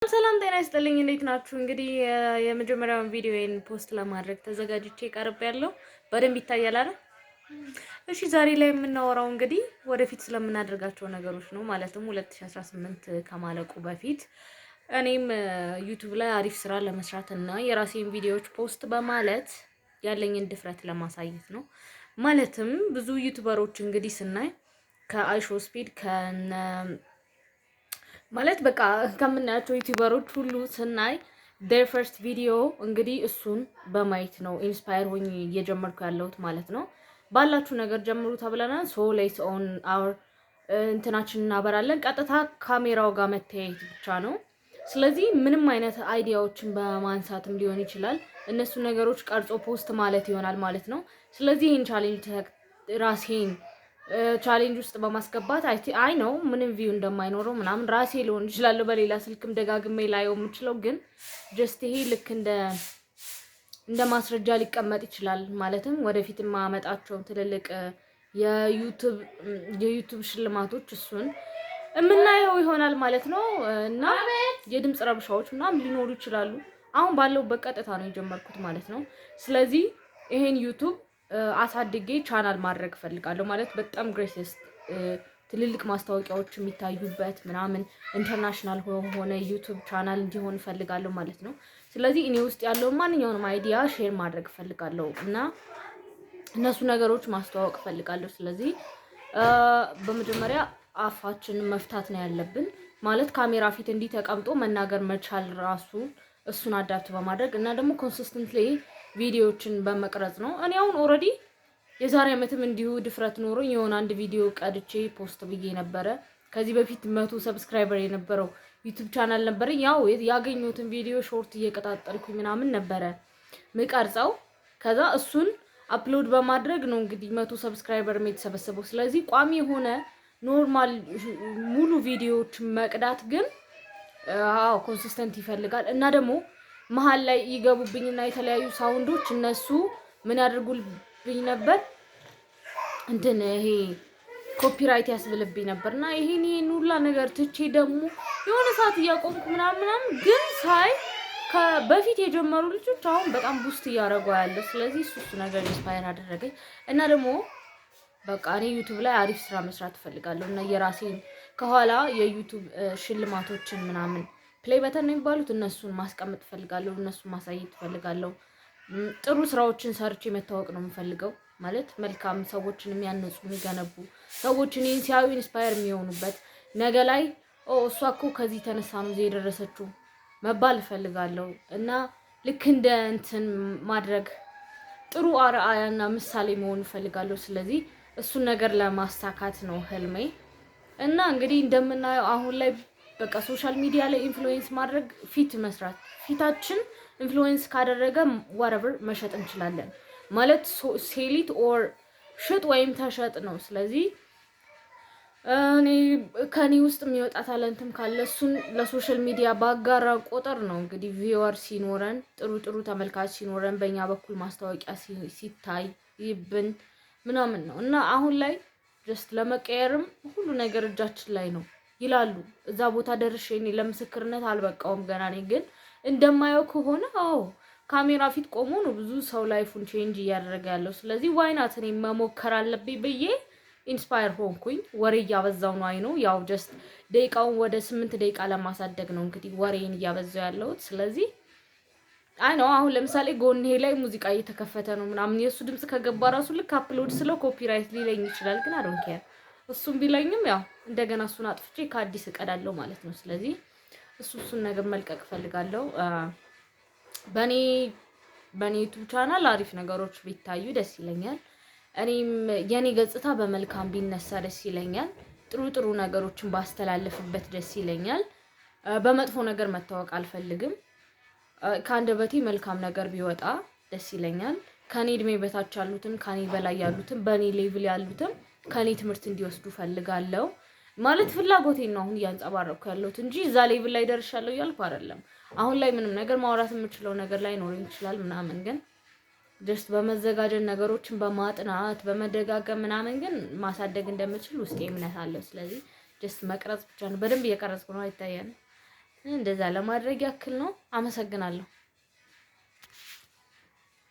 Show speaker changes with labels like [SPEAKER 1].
[SPEAKER 1] ሰላም ጤና ይስጥልኝ። እንዴት ናችሁ? እንግዲህ የመጀመሪያውን ቪዲዮዬን ፖስት ለማድረግ ተዘጋጅቼ ቀርቤያለሁ። በደንብ ይታያል አይደል? እሺ ዛሬ ላይ የምናወራው እንግዲህ ወደፊት ስለምናደርጋቸው ነገሮች ነው። ማለትም 2018 ከማለቁ በፊት እኔም ዩቲዩብ ላይ አሪፍ ስራ ለመስራት እና የራሴን ቪዲዮዎች ፖስት በማለት ያለኝን ድፍረት ለማሳየት ነው። ማለትም ብዙ ዩቲዩበሮች እንግዲህ ስናይ ከአይሾ ስፒድ ከነ ማለት በቃ ከምናያቸው ዩቲዩበሮች ሁሉ ስናይ their first video እንግዲህ እሱን በማየት ነው ኢንስፓየር ሆኜ እየጀመርኩ ያለሁት ማለት ነው። ባላችሁ ነገር ጀምሩ ተብለናል። ሶ ሌትስ ኦን አወር እንትናችን እናበራለን። ቀጥታ ካሜራው ጋር መተያየት ብቻ ነው። ስለዚህ ምንም አይነት አይዲያዎችን በማንሳትም ሊሆን ይችላል እነሱ ነገሮች ቀርጾ ፖስት ማለት ይሆናል ማለት ነው። ስለዚህ ይህን ቻሌንጅ ራሴን ቻሌንጅ ውስጥ በማስገባት አይ ነው ምንም ቪው እንደማይኖረው ምናምን ራሴ ሊሆን ይችላል በሌላ ስልክም ደጋግሜ ላየው የምችለው ግን ጀስት ይሄ ልክ እንደ ማስረጃ ሊቀመጥ ይችላል። ማለትም ወደፊት ማመጣቸው ትልልቅ የዩቲዩብ ሽልማቶች እሱን የምናየው ይሆናል ማለት ነው። እና የድምጽ ረብሻዎች ምናምን ሊኖሩ ይችላሉ። አሁን ባለው በቀጥታ ነው የጀመርኩት ማለት ነው። ስለዚህ ይሄን ዩቲዩብ አሳድጌ ቻናል ማድረግ ፈልጋለሁ ማለት በጣም ግሬተስት ትልልቅ ማስታወቂያዎች የሚታዩበት ምናምን ኢንተርናሽናል ሆነ ዩቲዩብ ቻናል እንዲሆን ፈልጋለሁ ማለት ነው። ስለዚህ እኔ ውስጥ ያለው ማንኛውንም አይዲያ ሼር ማድረግ ፈልጋለሁ እና እነሱ ነገሮች ማስተዋወቅ ፈልጋለሁ። ስለዚህ በመጀመሪያ አፋችንን መፍታት ነው ያለብን ማለት ካሜራ ፊት እንዲህ ተቀምጦ መናገር መቻል ራሱ እሱን አዳፕት በማድረግ እና ደግሞ ኮንሲስተንትሊ ቪዲዮዎችን በመቅረጽ ነው። እኔ አሁን ኦልሬዲ የዛሬ ዓመትም እንዲሁ ድፍረት ኖሮኝ የሆነ አንድ ቪዲዮ ቀድቼ ፖስት ብዬ ነበረ። ከዚህ በፊት 100 ሰብስክራይበር የነበረው ዩቲዩብ ቻናል ነበረ። ያው ያገኘሁትን ቪዲዮ ሾርት እየቀጣጠልኩኝ ምናምን ነበረ ምቀርጸው። ከዛ እሱን አፕሎድ በማድረግ ነው እንግዲህ 100 ሰብስክራይበር የተሰበሰበው። ስለዚህ ቋሚ የሆነ ኖርማል ሙሉ ቪዲዮዎች መቅዳት ግን ኮንሲስተንት ይፈልጋል እና ደግሞ መሀል ላይ ይገቡብኝና የተለያዩ ሳውንዶች እነሱ ምን ያደርጉልብኝ ነበር ይሄ ኮፒራይት ያስብልብኝ ነበርና ይሄን ሁላ ነገር ትቼ ደግሞ የሆነ ሰዓት እያቆምኩ ምናምን ግን ሳይ በፊት የጀመሩ ልጆች አሁን በጣም ቡስት እያደረጉ ያለው። ስለዚህ እሱ ነገር ኢንስፓየር አደረገኝ እና ደግሞ በቃ እኔ ዩቲዩብ ላይ አሪፍ ስራ መስራት እፈልጋለሁ እና የራሴን ከኋላ የዩቲዩብ ሽልማቶችን ምናምን ፕሌይ በተን ነው የሚባሉት እነሱን ማስቀመጥ እፈልጋለሁ። እነሱን ማሳየት እፈልጋለሁ። ጥሩ ስራዎችን ሰርቼ መታወቅ ነው የምፈልገው። ማለት መልካም ሰዎችን የሚያነጹ የሚገነቡ ሰዎችን እኔን ሲያዩ ኢንስፓየር የሚሆኑበት ነገ ላይ እሷ እኮ ከዚህ ተነሳ ነው እዚህ የደረሰችው መባል እፈልጋለሁ እና ልክ እንደ እንትን ማድረግ ጥሩ አርአያና ምሳሌ መሆን እፈልጋለሁ። ስለዚህ እሱን ነገር ለማሳካት ነው ህልሜ እና እንግዲህ እንደምናየው አሁን ላይ በቃ ሶሻል ሚዲያ ላይ ኢንፍሉዌንስ ማድረግ ፊት መስራት ፊታችን ኢንፍሉዌንስ ካደረገ whatever መሸጥ እንችላለን ማለት ሴሊት ኦር ሽጥ ወይም ተሸጥ ነው። ስለዚህ እኔ ከኔ ውስጥ የሚወጣ ታለንትም ካለ እሱን ለሶሻል ሚዲያ ባጋራ ቁጥር ነው እንግዲህ ቪወር ሲኖረን ጥሩ ተመልካች ሲኖረን በእኛ በኩል ማስታወቂያ ሲታይ ይብን ምናምን ነው እና አሁን ላይ ጀስት ለመቀየርም ሁሉ ነገር እጃችን ላይ ነው ይላሉ። እዛ ቦታ ደርሼ እኔ ለምስክርነት አልበቃውም ገና ነኝ። ግን እንደማየው ከሆነ ካሜራ ፊት ቆሞ ነው ብዙ ሰው ላይፉን ቼንጅ እያደረገ ያለው። ስለዚህ ዋይናት እኔ መሞከር አለብኝ ብዬ ኢንስፓየር ሆንኩኝ። ወሬ እያበዛው ነው ነው ያው ጀስት ደቂቃውን ወደ 8 ደቂቃ ለማሳደግ ነው እንግዲህ ወሬን እያበዛው ያለሁት። ስለዚህ ነው አሁን ለምሳሌ ጎኔ ላይ ሙዚቃ እየተከፈተ ነው ምናምን የሱ ድምጽ ከገባ ራሱ ልክ አፕሎድ ስለው ኮፒራይት ሊለኝ ይችላል። ግን አይ ዶንት ኬር እሱም ቢለኝም ያው እንደገና እሱን አጥፍቼ ከአዲስ እቀዳለሁ ማለት ነው። ስለዚህ እሱን ነገር መልቀቅ ፈልጋለሁ። በኔ ዩቲዩብ ቻናል አሪፍ ነገሮች ቢታዩ ደስ ይለኛል። እኔም የኔ ገጽታ በመልካም ቢነሳ ደስ ይለኛል። ጥሩ ነገሮችን ባስተላልፍበት ደስ ይለኛል። በመጥፎ ነገር መታወቅ አልፈልግም። ከአንደበቴ መልካም ነገር ቢወጣ ደስ ይለኛል። ከኔ እድሜ በታች ያሉትን ከኔ በላይ ያሉትን በኔ ሌቭል ያሉትን ከኔ ትምህርት እንዲወስዱ ፈልጋለሁ ማለት ፍላጎቴን ነው አሁን እያንጸባረቅኩ ያለሁት እንጂ እዛ ሌቭል ላይ ደርሻለሁ እያልኩ አይደለም። አሁን ላይ ምንም ነገር ማውራት የምችለው ነገር ላይ ኖር ይችላል ምናምን ግን ጀስት በመዘጋጀት ነገሮችን በማጥናት በመደጋገም ምናምን ግን ማሳደግ እንደምችል ውስጤ እምነት አለው። ስለዚህ ጀስት መቅረጽ ብቻ ነው። በደንብ እየቀረጽኩ ነው አይታየንም እንደዛ ለማድረግ ያክል ነው። አመሰግናለሁ።